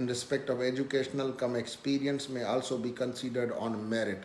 in respect of educational come experience may also be considered on merit।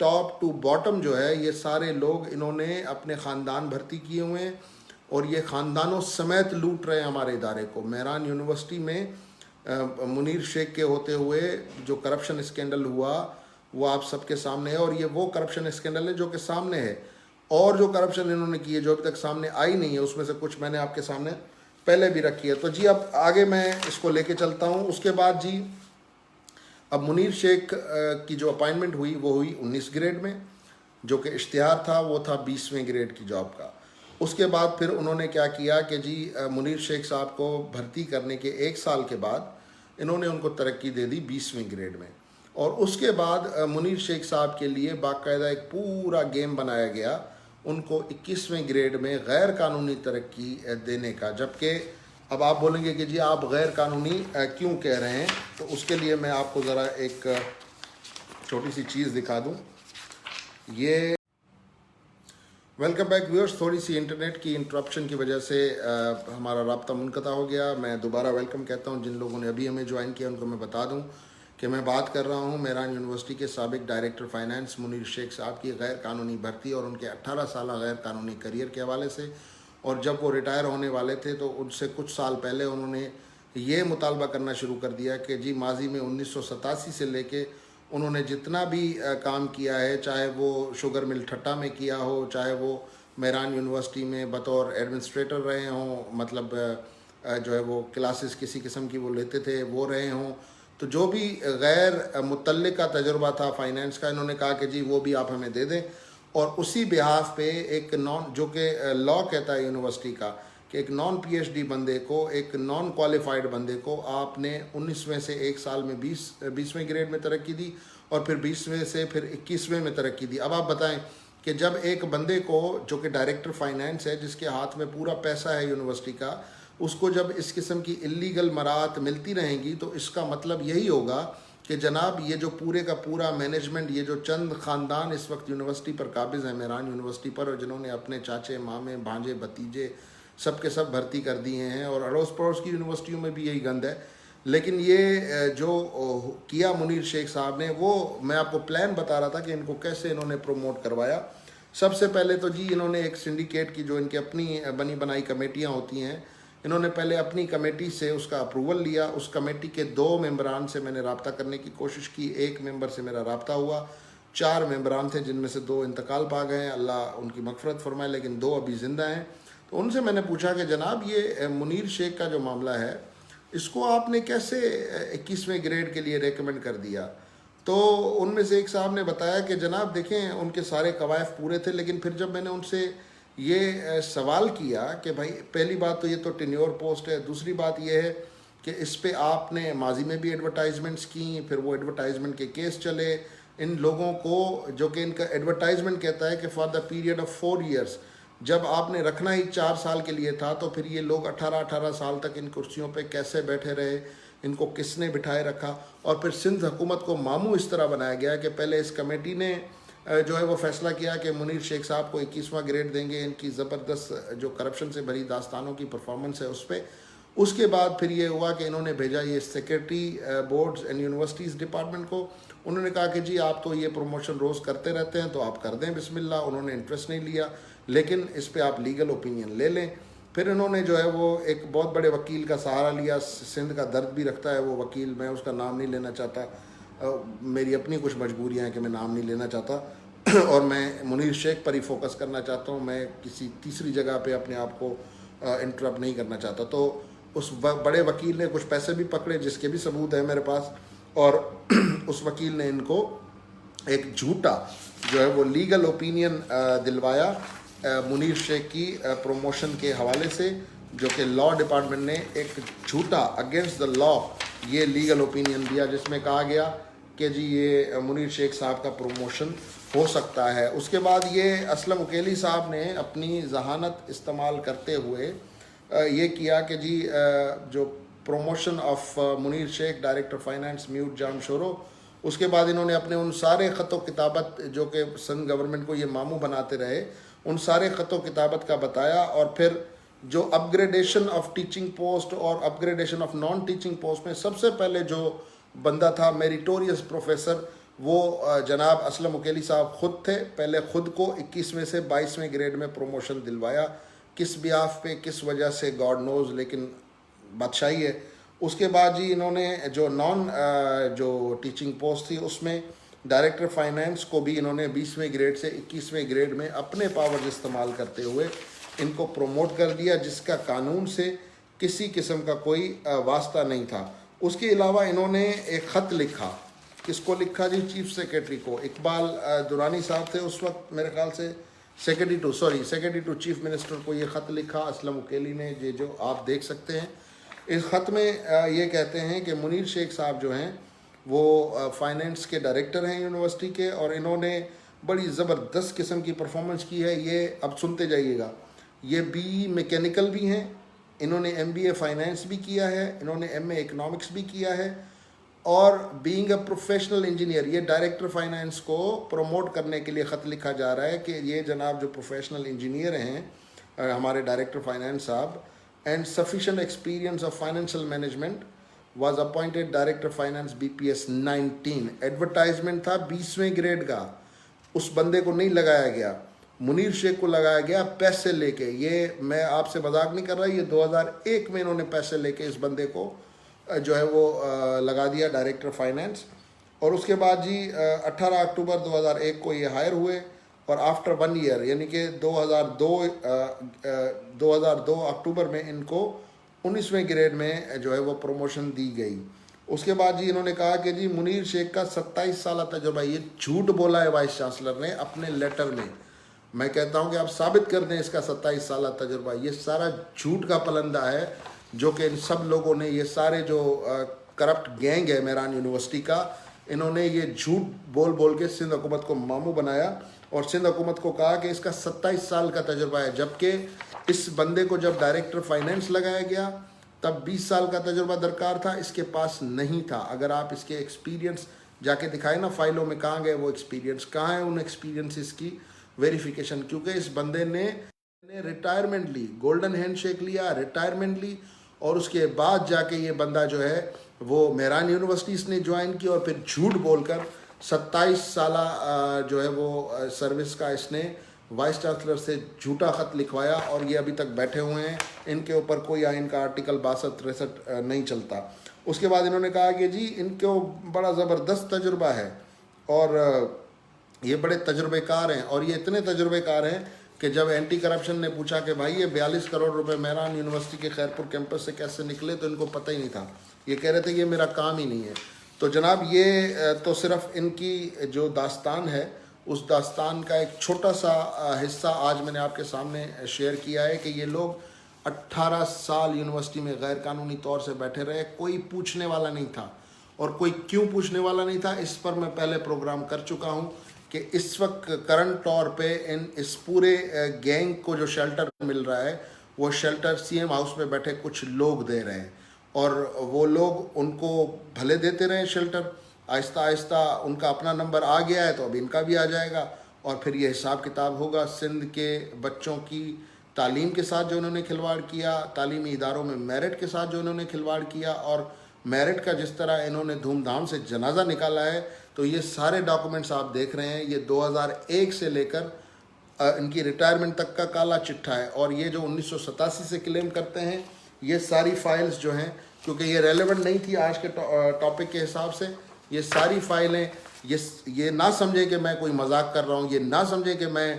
Top to bottom جو ہے یہ سارے لوگ انہوں نے اپنے خاندان بھرتی کیے ہوئے ہیں اور یہ خاندانوں سمیت لوٹ رہے ہیں ہمارے ادارے کو. مہران یونیورسٹی میں منیر شیخ کے ہوتے ہوئے جو کرپشن اسکینڈل ہوا وہ آپ سب کے سامنے ہے, اور یہ وہ کرپشن اسکینڈل ہے جو کہ سامنے ہے. اور جو کرپشن انہوں نے کی ہے جو ابھی تک سامنے آئی نہیں ہے اس میں سے کچھ میں نے آپ کے سامنے پہلے بھی رکھی ہے. تو جی اب آگے میں اس کو لے کے چلتا ہوں. اس کے بعد جی اب منیر شیخ کی جو اپائنٹمنٹ ہوئی وہ ہوئی 19 گریڈ میں, جو کہ اشتہار تھا وہ تھا 20ویں گریڈ کی جاب کا. اس کے بعد پھر انہوں نے کیا کیا کہ جی منیر شیخ صاحب کو بھرتی کرنے کے 1 سال کے بعد انہوں نے ان کو ترقی دے دی 20ویں گریڈ میں. اور اس کے بعد منیر شیخ صاحب کے لیے باقاعدہ ایک پورا گیم بنایا گیا ان کو 21ویں گریڈ میں غیر قانونی ترقی دینے کا. جبکہ اب آپ بولیں گے کہ جی آپ غیر قانونی کیوں کہہ رہے ہیں, تو اس کے لیے میں آپ کو ذرا ایک چھوٹی سی چیز دکھا دوں. یہ ویلکم بیک ویورز, تھوڑی سی انٹرنیٹ کی انٹرپشن کی وجہ سے ہمارا رابطہ منقطع ہو گیا. میں دوبارہ ویلکم کہتا ہوں. جن لوگوں نے ابھی ہمیں جوائن کیا ان کو میں بتا دوں کہ میں بات کر رہا ہوں مہران یونیورسٹی کے سابق ڈائریکٹر فائنانس منیر شیخ صاحب کی غیر قانونی بھرتی اور ان کے 18 سالہ غیر قانونی کریئر کے حوالے سے. اور جب وہ ریٹائر ہونے والے تھے تو ان سے کچھ سال پہلے انہوں نے یہ مطالبہ کرنا شروع کر دیا کہ جی ماضی میں 1987 سے لے کے انہوں نے جتنا بھی کام کیا ہے, چاہے وہ شوگر مل ٹھٹا میں کیا ہو, چاہے وہ مہران یونیورسٹی میں بطور ایڈمنسٹریٹر رہے ہوں, مطلب جو ہے وہ کلاسز کسی قسم کی وہ لیتے تھے وہ رہے ہوں, تو جو بھی غیر متعلقہ تجربہ تھا فائنانس کا انہوں نے کہا کہ جی وہ بھی آپ ہمیں دے دیں. اور اسی بہاف پہ ایک جو کہ لاء کہتا ہے یونیورسٹی کا کہ ایک نان پی ایچ ڈی بندے کو, ایک نان کوالیفائڈ بندے کو آپ نے 19ویں سے 1 سال میں 20ویں گریڈ میں ترقی دی اور پھر 20ویں سے پھر 21ویں میں ترقی دی. اب آپ بتائیں کہ جب ایک بندے کو جو کہ ڈائریکٹر فائنانس ہے, جس کے ہاتھ میں پورا پیسہ ہے یونیورسٹی کا, اس کو جب اس قسم کی اللیگل مراعات ملتی رہیں گی تو اس کا مطلب یہی ہوگا کہ جناب یہ جو پورے کا پورا مینجمنٹ, یہ جو چند خاندان اس وقت یونیورسٹی پر قابض ہیں مہران یونیورسٹی پر, اور جنہوں نے اپنے چاچے مامے بھانجے بھتیجے سب کے سب بھرتی کر دیے ہیں, اور اڑوس پڑوس کی یونیورسٹیوں میں بھی یہی گند ہے. لیکن یہ جو کیا منیر شیخ صاحب نے, وہ میں آپ کو پلان بتا رہا تھا کہ ان کو کیسے انہوں نے پروموٹ کروایا. سب سے پہلے تو جی انہوں نے ایک سنڈیکیٹ کی جو ان کی اپنی بنی بنائی کمیٹیاں ہوتی ہیں, انہوں نے پہلے اپنی کمیٹی سے اس کا اپروول لیا. اس کمیٹی کے 2 ممبران سے میں نے رابطہ کرنے کی کوشش کی, 1 ممبر سے میرا رابطہ ہوا. 4 ممبران تھے جن میں سے 2 انتقال پا گئے ہیں, اللہ ان کی مغفرت فرمائے, لیکن 2 ابھی زندہ ہیں. تو ان سے میں نے پوچھا کہ جناب یہ منیر شیخ کا جو معاملہ ہے اس کو آپ نے کیسے 21ویں گریڈ کے لیے ریکمنڈ کر دیا. تو ان میں سے ایک صاحب نے بتایا کہ جناب دیکھیں ان کے سارے قوائف پورے تھے, لیکن پھر جب میں نے ان سے یہ سوال کیا کہ بھائی پہلی بات تو یہ تو ٹینیور پوسٹ ہے, دوسری بات یہ ہے کہ اس پہ آپ نے ماضی میں بھی ایڈورٹائزمنٹس کی, پھر وہ ایڈورٹائزمنٹ کے کیس چلے. ان لوگوں کو جو کہ ان کا ایڈورٹائزمنٹ کہتا ہے کہ for the period of 4 years, جب آپ نے رکھنا ہی 4 سال کے لیے تھا, تو پھر یہ لوگ 18 سال تک ان کرسیوں پہ کیسے بیٹھے رہے, ان کو کس نے بٹھائے رکھا. اور پھر سندھ حکومت کو ماموں اس طرح بنایا گیا کہ پہلے اس کمیٹی نے جو ہے وہ فیصلہ کیا کہ منیر شیخ صاحب کو 21واں گریڈ دیں گے, ان کی زبردست جو کرپشن سے بھری داستانوں کی پرفارمنس ہے اس پہ. اس کے بعد پھر یہ ہوا کہ انہوں نے بھیجا یہ secretary boards and universities department کو. انہوں نے کہا کہ جی آپ تو یہ پروموشن روز کرتے رہتے ہیں تو آپ کر دیں بسم اللہ. انہوں نے انٹرسٹ نہیں لیا, لیکن اس پہ آپ لیگل اوپینین لے لیں. پھر انہوں نے جو ہے وہ ایک بہت بڑے وکیل کا سہارا لیا, سندھ کا درد بھی رکھتا ہے وہ وکیل, میں اس کا نام نہیں لینا چاہتا, میری اپنی کچھ مجبوریاں ہیں کہ میں نام نہیں لینا چاہتا, اور میں منیر شیخ پر ہی فوکس کرنا چاہتا ہوں, میں کسی تیسری جگہ پہ اپنے آپ کو انٹرپٹ نہیں کرنا چاہتا. تو اس بڑے وکیل نے کچھ پیسے بھی پکڑے جس کے بھی ثبوت ہے میرے پاس, اور اس وکیل نے ان کو ایک جھوٹا جو ہے وہ لیگل اوپینین دلوایا منیر شیخ کی پروموشن کے حوالے سے, جو کہ لاء ڈپارٹمنٹ نے ایک جھوٹا اگینسٹ دا لاء یہ لیگل اوپینین دیا, جس میں کہا گیا کہ جی یہ منیر شیخ صاحب کا پروموشن ہو سکتا ہے. اس کے بعد یہ اسلم اکیلی صاحب نے اپنی ذہانت استعمال کرتے ہوئے یہ کیا کہ جی جو promotion of Munir Sheikh director finance mute جام شورو, اس کے بعد انہوں نے اپنے ان سارے خط و کتابت جو کہ سندھ گورنمنٹ کو یہ ماموں بناتے رہے, ان سارے خط و کتابت کا بتایا. اور پھر جو upgradation of teaching post اور upgradation of non teaching post میں سب سے پہلے جو بندہ تھا میریٹوریس پروفیسر, وہ جناب اسلم اکیلی صاحب خود تھے. پہلے خود کو 21ویں سے 22ویں گریڈ میں پروموشن دلوایا, کس بیاف پہ کس وجہ سے گاڈ نوز, لیکن بادشاہی ہے. اس کے بعد جی انہوں نے جو ٹیچنگ پوسٹ تھی اس میں ڈائریکٹر فائنینس کو بھی انہوں نے 20ویں گریڈ سے 21ویں گریڈ میں اپنے پاورز استعمال کرتے ہوئے ان کو پروموٹ کر دیا, جس کا قانون سے کسی قسم کا کوئی واسطہ نہیں تھا. اس کے علاوہ انہوں نے ایک خط لکھا, کس کو لکھا جی؟ چیف سیکرٹری کو. اقبال درانی صاحب تھے اس وقت میرے خیال سے, سیکرٹری ٹو چیف منسٹر کو یہ خط لکھا اسلم اکیلی نے, یہ جو آپ دیکھ سکتے ہیں. اس خط میں یہ کہتے ہیں کہ منیر شیخ صاحب جو ہیں وہ فائنینس کے ڈائریکٹر ہیں یونیورسٹی کے, اور انہوں نے بڑی زبردست قسم کی پرفارمنس کی ہے. یہ اب سنتے جائیے گا, یہ بی میکینیکل بھی ہیں, انہوں نے MBA فائنینس بھی کیا ہے, انہوں نے MA اکنامکس بھی کیا ہے, اور بینگ اے پروفیشنل انجینئر. یہ ڈائریکٹر فائنینس کو پروموٹ کرنے کے لیے خط لکھا جا رہا ہے کہ یہ جناب جو پروفیشنل انجینئر ہیں ہمارے ڈائریکٹر فائنینس صاحب, and sufficient experience of financial management, was appointed director finance BPS 19. Advertisement تھا 20ویں گریڈ کا, اس بندے کو نہیں لگایا گیا, منیر شیخ کو لگایا گیا پیسے لے کے. یہ میں آپ سے مذاق نہیں کر رہا, یہ 2001 میں انہوں نے پیسے لے کے اس بندے کو جو ہے وہ لگا دیا ڈائریکٹر فائنینس. اور اس کے بعد جی 18 اکتوبر 2001 کو یہ ہائر ہوئے, اور آفٹر 1 ایئر یعنی کہ 2002 اکتوبر میں ان کو 19ویں گریڈ میں جو ہے وہ پروموشن دی گئی. اس کے بعد جی انہوں نے کہا کہ جی منیر شیخ کا 27 سالہ تجربہ. یہ جھوٹ بولا ہے وائس چانسلر نے اپنے لیٹر میں. میں کہتا ہوں کہ آپ ثابت کر دیں اس کا 27 سالہ تجربہ. یہ سارا جھوٹ کا پلندہ ہے جو کہ ان سب لوگوں نے, یہ سارے جو کرپٹ گینگ ہے مہران یونیورسٹی کا, انہوں نے یہ جھوٹ بول بول کے سندھ حکومت کو ماموں بنایا, اور سندھ حکومت کو کہا کہ اس کا 27 سال کا تجربہ ہے, جبکہ اس بندے کو جب ڈائریکٹر فائنینس لگایا گیا تب 20 سال کا تجربہ درکار تھا, اس کے پاس نہیں تھا. اگر آپ اس کے ایکسپیرینس جا کے دکھائیں نا فائلوں میں, کہاں گئے وہ ایکسپیرینس, کہاں ہیں ان ایکسپیرینسز کی ویریفیکیشن؟ کیونکہ اس بندے نے ریٹائرمنٹ لی, گولڈن ہینڈ شیک لیا, ریٹائرمنٹ لی, اور اس کے بعد جا کے یہ بندہ جو ہے وہ مہران یونیورسٹی اس نے جوائن کی, اور پھر جھوٹ بول کر 27 سالہ جو ہے وہ سروس کا اس نے وائس چانسلر سے جھوٹا خط لکھوایا, اور یہ ابھی تک بیٹھے ہوئے ہیں. ان کے اوپر کوئی آئین کا آرٹیکل 62-63 نہیں چلتا. اس کے بعد انہوں نے کہا کہ جی ان کو بڑا زبردست تجربہ ہے, اور یہ بڑے تجربے کار ہیں, اور یہ اتنے تجربے کار ہیں کہ جب اینٹی کرپشن نے پوچھا کہ بھائی یہ 42 کروڑ روپے مہران یونیورسٹی کے خیرپور کیمپس سے کیسے نکلے, تو ان کو پتہ ہی نہیں تھا. یہ کہہ رہے تھے یہ میرا کام ہی نہیں ہے. تو جناب یہ تو صرف ان کی جو داستان ہے, اس داستان کا ایک چھوٹا سا حصہ آج میں نے آپ کے سامنے شیئر کیا ہے کہ یہ لوگ 18 سال یونیورسٹی میں غیر قانونی طور سے بیٹھے رہے, کوئی پوچھنے والا نہیں تھا. اور کوئی کیوں پوچھنے والا نہیں تھا اس پر میں پہلے پروگرام کر چکا ہوں کہ اس وقت کرنٹ طور پہ اس پورے گینگ کو جو شیلٹر مل رہا ہے وہ شیلٹر CM ہاؤس میں بیٹھے کچھ لوگ دے رہے ہیں, اور وہ لوگ ان کو بھلے دیتے رہے شیلٹر. آہستہ آہستہ ان کا اپنا نمبر آ گیا ہے تو اب ان کا بھی آ جائے گا, اور پھر یہ حساب کتاب ہوگا. سندھ کے بچوں کی تعلیم کے ساتھ جو انہوں نے کھلواڑ کیا, تعلیمی اداروں میں میرٹ کے ساتھ جو انہوں نے کھلواڑ کیا, اور میرٹ کا جس طرح انہوں نے دھوم دھام سے جنازہ نکالا ہے, تو یہ سارے ڈاکومنٹس آپ دیکھ رہے ہیں. یہ 2001 سے لے کر ان کی ریٹائرمنٹ تک کا کالا چٹھا ہے, اور یہ جو 1987 سے کلیم کرتے ہیں یہ ساری فائلز جو ہیں, کیونکہ یہ ریلیونٹ نہیں تھی آج کے ٹاپک کے حساب سے, یہ ساری فائلیں, یہ نہ سمجھیں کہ میں کوئی مذاق کر رہا ہوں, یہ نہ سمجھیں کہ میں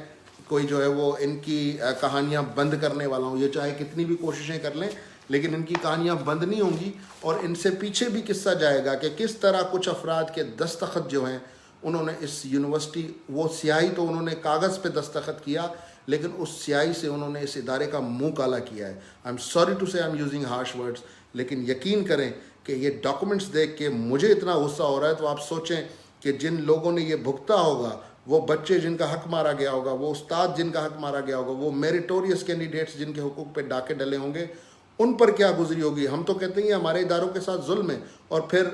کوئی جو ہے وہ ان کی کہانیاں بند کرنے والا ہوں. یہ چاہے کتنی بھی کوششیں کر لیں لیکن ان کی کہانیاں بند نہیں ہوں گی, اور ان سے پیچھے بھی قصہ جائے گا کہ کس طرح کچھ افراد کے دستخط جو ہیں انہوں نے اس یونیورسٹی, وہ سیاہی تو انہوں نے کاغذ پہ دستخط کیا لیکن اس سیاہی سے انہوں نے اس ادارے کا منہ کالا کیا ہے. آئی ایم سوری ٹو سے I am using harsh words, لیکن یقین کریں کہ یہ ڈاکومنٹس دیکھ کے مجھے اتنا غصہ ہو رہا ہے. تو آپ سوچیں کہ جن لوگوں نے یہ بھگتا ہوگا, وہ بچے جن کا حق مارا گیا ہوگا, وہ استاد جن کا حق مارا گیا ہوگا, وہ میریٹوریس کینڈیڈیٹس جن کے حقوق پہ ڈاکے ڈلے ہوں گے, ان پر کیا گزری ہوگی. ہم تو کہتے ہیں ہمارے اداروں کے ساتھ ظلم ہے, اور پھر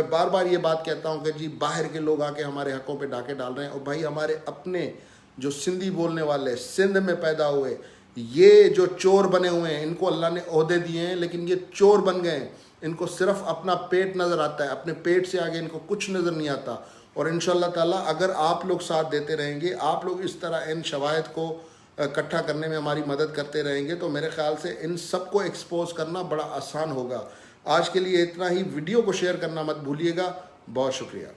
بار بار یہ بات کہتا ہوں کہ جی باہر کے لوگ آ کے ہمارے حقوں پہ ڈاکے ڈال رہے ہیں. اور بھائی ہمارے اپنے جو سندھی بولنے والے, سندھ میں پیدا ہوئے, یہ جو چور بنے ہوئے ہیں, ان کو اللہ نے عہدے دیے ہیں لیکن یہ چور بن گئے ہیں. ان کو صرف اپنا پیٹ نظر آتا ہے, اپنے پیٹ سے آگے ان کو کچھ نظر نہیں آتا. اور انشاءاللہ تعالیٰ اگر آپ لوگ ساتھ دیتے رہیں گے, آپ لوگ اس طرح ان شواہد کو اکٹھا کرنے میں ہماری مدد کرتے رہیں گے, تو میرے خیال سے ان سب کو ایکسپوز کرنا بڑا آسان ہوگا. آج کے لیے اتنا ہی. ویڈیو کو شیئر کرنا مت بھولیے گا. بہت شکریہ.